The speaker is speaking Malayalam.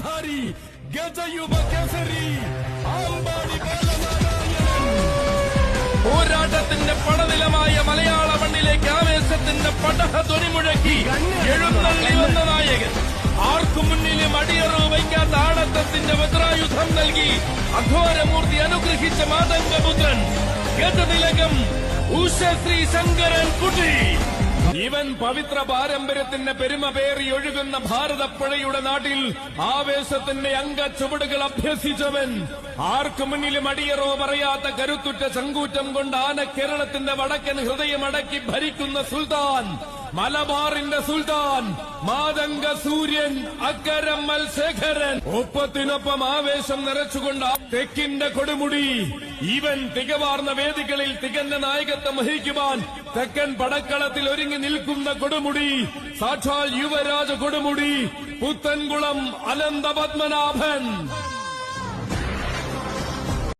ആയുധധാരി ഗജയുവ കേസരി ആമ്പാടി ബാലനാരായണൻ. പോരാട്ടത്തിന്റെ പടനിലമായ മലയാള മണ്ണിലേക്ക് ആവേശത്തിന്റെ പടഹധ്വനി മുഴക്കി എഴുന്നള്ളി വന്ന നായകൻ. ആർക്കു മുന്നിലും അടിയറവ് വയ്ക്കാത്ത ആണത്തത്തിന്റെ വജ്രായുധം നൽകി അഘോരമൂർത്തി അനുഗ്രഹിച്ച മാതംഗപുത്രൻ ഗജതിലകം ഉഷശ്രീ ശങ്കരൻ കുട്ടി. ഇവൻ പവിത്ര പാരമ്പര്യത്തിന്റെ പെരുമ പേറി ഒഴുകുന്ന ഭാരതപ്പുഴയുടെ നാട്ടിൽ ആവേശത്തിന്റെ അംഗച്ചുവടുകൾ അഭ്യസിച്ചവൻ. ആർക്കു മുന്നിലും അടിയറോ പറയാത്ത കരുത്തുറ്റ ചങ്കൂറ്റം കൊണ്ട് ആന കേരളത്തിന്റെ വടക്കൻ ഹൃദയമടക്കി ഭരിക്കുന്ന സുൽത്താൻ, മലബാറിന്റെ സുൽത്താൻ, മാതംഗ സൂര്യൻ അക്കരമ്മൽ ശേഖരൻ. ഒപ്പത്തിനൊപ്പം ആവേശം നിറച്ചുകൊണ്ട് തെക്കിന്റെ കൊടുമുടി. ഇവൻ തികവാർന്ന വേദികളിൽ തികഞ്ഞ നായകത്വം വഹിക്കുവാൻ തെക്കൻ പടക്കളത്തിൽ ഒരുങ്ങി നിൽക്കുന്ന കൊടുമുടി. സാക്ഷാൽ യുവരാജ കൊടുമുടി പുത്തൻകുളം അനന്തപത്മനാഭൻ.